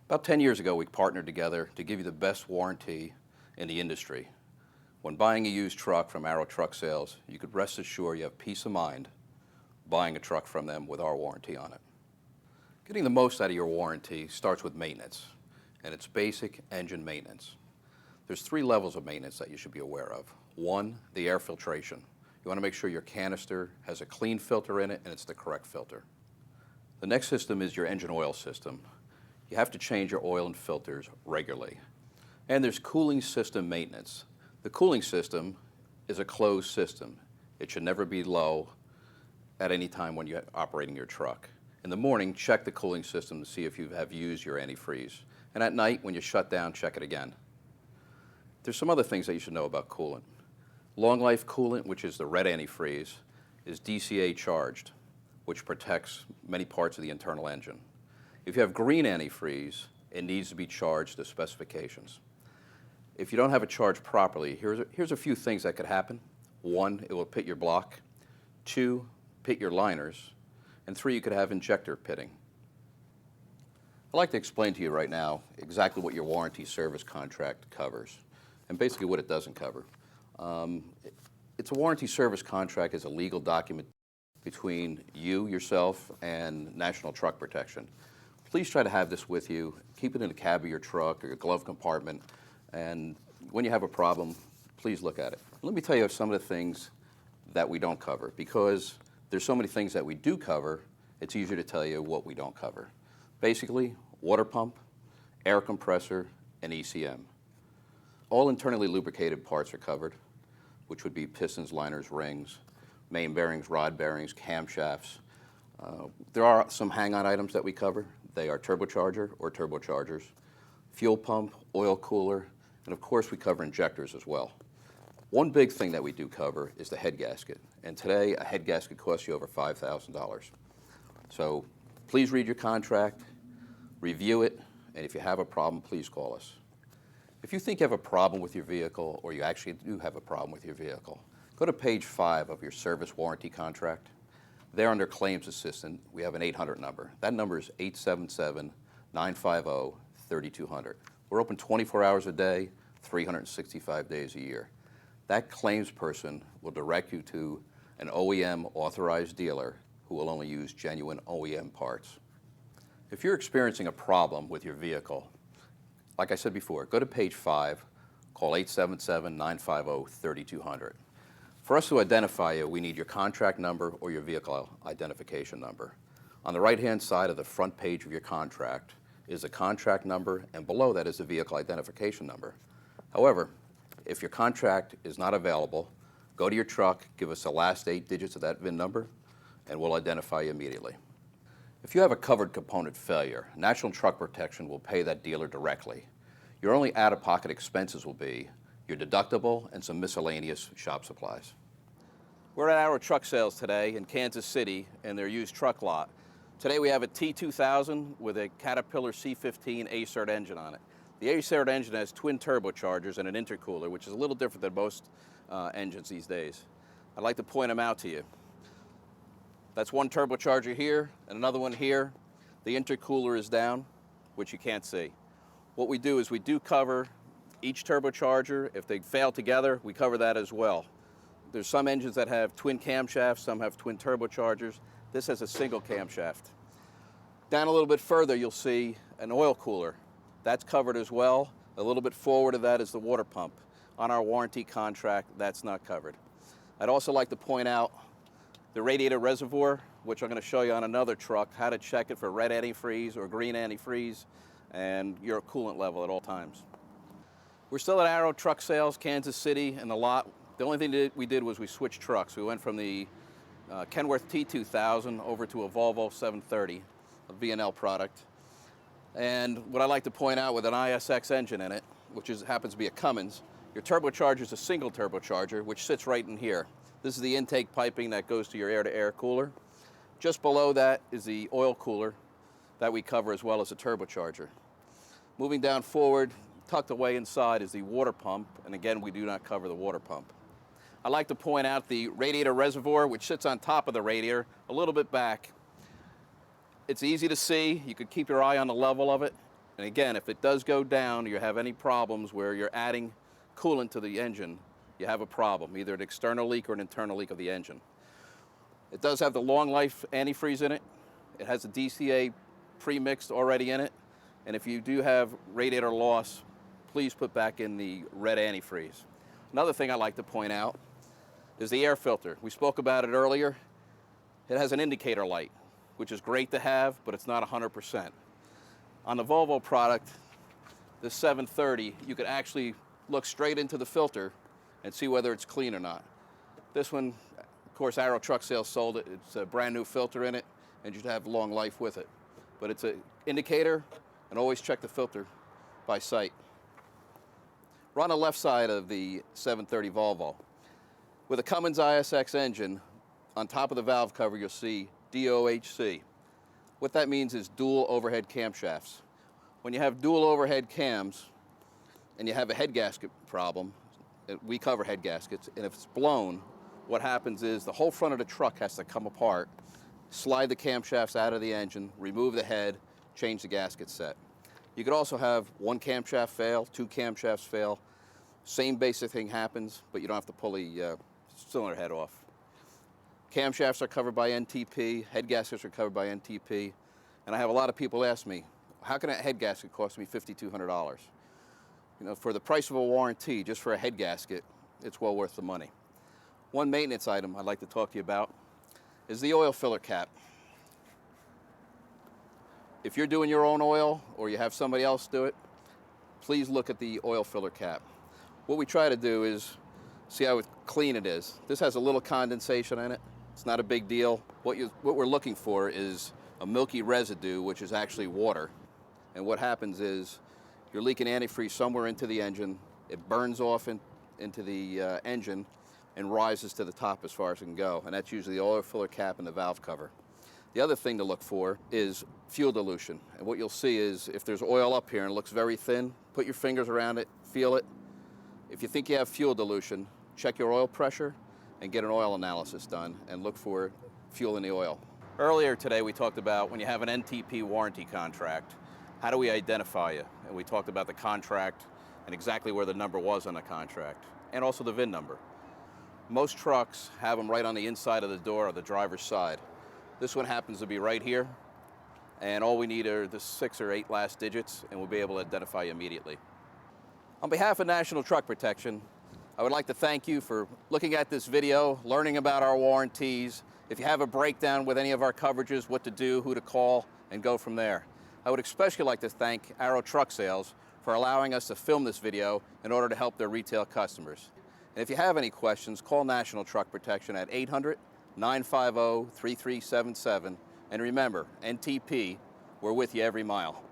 About 10 years ago, we partnered together to give you the best warranty in the industry. When buying a used truck from Arrow Truck Sales, you could rest assured you have peace of mind buying a truck from them with our warranty on it. Getting the most out of your warranty starts with maintenance, and it's basic engine maintenance. There's 3 levels of maintenance that you should be aware of. 1, the air filtration. You want to make sure your canister has a clean filter in it and it's the correct filter. The next system is your engine oil system. You have to change your oil and filters regularly. And there's cooling system maintenance. The cooling system is a closed system. It should never be low at any time when you're operating your truck. In the morning, check the cooling system to see if you have used your antifreeze. And at night, when you shut down, check it again. There's some other things that you should know about coolant. Long life coolant, which is the red antifreeze, is DCA charged, which protects many parts of the internal engine. If you have green antifreeze, it needs to be charged to specifications. If you don't have it charged properly, here's a few things that could happen. 1, it will pit your block. 2, pit your liners. And 3, you could have injector pitting. I'd like to explain to you right now exactly what your warranty service contract covers and basically what it doesn't cover. It's a warranty service contract is a legal document between you, yourself, and National Truck Protection. Please try to have this with you. Keep it in the cab of your truck or your glove compartment, and when you have a problem, please look at it. Let me tell you some of the things that we don't cover. Because there's so many things that we do cover, it's easier to tell you what we don't cover. Basically, water pump, air compressor, and ECM. All internally lubricated parts are covered, which would be pistons, liners, rings, main bearings, rod bearings, camshafts. There are some hang-on items that we cover. They are turbocharger or turbochargers, fuel pump, oil cooler, and of course we cover injectors as well. One big thing that we do cover is the head gasket, and today a head gasket costs you over $5,000. So please read your contract, review it, and if you have a problem, please call us. If you think you have a problem with your vehicle, or you actually do have a problem with your vehicle, go to page 5 of your service warranty contract. There under Claims Assistant, we have an 800 number. That number is 877-950-3200. We're open 24 hours a day, 365 days a year. That claims person will direct you to an OEM authorized dealer who will only use genuine OEM parts. If you're experiencing a problem with your vehicle, like I said before, go to page 5, call 877-950-3200. For us to identify you, we need your contract number or your vehicle identification number. On the right-hand side of the front page of your contract is the contract number, and below that is the vehicle identification number. However, if your contract is not available, go to your truck, give us the last 8 digits of that VIN number, and we'll identify you immediately. If you have a covered component failure, National Truck Protection will pay that dealer directly. Your only out-of-pocket expenses will be your deductible and some miscellaneous shop supplies. We're at Arrow Truck Sales today in Kansas City in their used truck lot. Today we have a T2000 with a Caterpillar C15 A-Cert engine on it. The A-Cert engine has twin turbochargers and an intercooler, which is a little different than most engines these days. I'd like to point them out to you. That's one turbocharger here and another one here. The intercooler is down, which you can't see. What we do is we do cover each turbocharger. If they fail together, we cover that as well. There's some engines that have twin camshafts, some have twin turbochargers. This has a single camshaft. Down a little bit further, you'll see an oil cooler. That's covered as well. A little bit forward of that is the water pump. On our warranty contract, that's not covered. I'd also like to point out the radiator reservoir, which I'm going to show you on another truck, how to check it for red antifreeze or green antifreeze, and your coolant level at all times. We're still at Arrow Truck Sales, Kansas City, in the lot. The only thing that we did was we switched trucks. We went from the Kenworth T2000 over to a Volvo 730, a V&L product. And what I like to point out, with an ISX engine in it, which happens to be a Cummins, your turbocharger is a single turbocharger, which sits right in here. This is the intake piping that goes to your air-to-air cooler. Just below that is the oil cooler that we cover, as well as a turbocharger. Moving down forward, tucked away inside is the water pump, and again, we do not cover the water pump. I'd like to point out the radiator reservoir, which sits on top of the radiator, a little bit back. It's easy to see. You could keep your eye on the level of it, And again, if it does go down, or you have any problems where you're adding coolant to the engine, you have a problem, either an external leak or an internal leak of the engine. It does have the long life antifreeze in it. It has a DCA pre-mixed already in it. And if you do have radiator loss, please put back in the red antifreeze. Another thing I like to point out is the air filter. We spoke about it earlier. It has an indicator light, which is great to have, but it's not 100%. On the Volvo product, the 730, you could actually look straight into the filter and see whether it's clean or not. This one, of course, Arrow Truck Sales sold it. It's a brand new filter in it, and you should have long life with it. But it's an indicator, and always check the filter by sight. We're on the left side of the 730 Volvo. With a Cummins ISX engine, on top of the valve cover, you'll see DOHC. What that means is dual overhead camshafts. When you have dual overhead cams and you have a head gasket problem, we cover head gaskets, and if it's blown, what happens is the whole front of the truck has to come apart, slide the camshafts out of the engine, remove the head, change the gasket set. You could also have one camshaft fail, two camshafts fail. Same basic thing happens, but you don't have to pull the cylinder head off. Camshafts are covered by NTP, head gaskets are covered by NTP, and I have a lot of people ask me, how can a head gasket cost me $5,200? You know, for the price of a warranty, just for a head gasket, it's well worth the money. One maintenance item I'd like to talk to you about is the oil filler cap. If you're doing your own oil or you have somebody else do it, please look at the oil filler cap. What we try to do is see how clean it is. This has a little condensation in it. It's not a big deal. What we're looking for is a milky residue, which is actually water. And what happens is you're leaking antifreeze somewhere into the engine. It burns off into the engine and rises to the top as far as it can go. And that's usually the oil filler cap and the valve cover. The other thing to look for is fuel dilution. And what you'll see is if there's oil up here and it looks very thin, put your fingers around it, feel it. If you think you have fuel dilution, check your oil pressure and get an oil analysis done and look for fuel in the oil. Earlier today we talked about when you have an NTP warranty contract, how do we identify you? And we talked about the contract and exactly where the number was on the contract, and also the VIN number. Most trucks have them right on the inside of the door of the driver's side. This one happens to be right here, and all we need are the 6 or 8 last digits, and we'll be able to identify you immediately. On behalf of National Truck Protection, I would like to thank you for looking at this video, learning about our warranties. If you have a breakdown with any of our coverages, what to do, who to call, and go from there. I would especially like to thank Arrow Truck Sales for allowing us to film this video in order to help their retail customers. And if you have any questions, call National Truck Protection at 800-950-3377. And remember, NTP, we're with you every mile.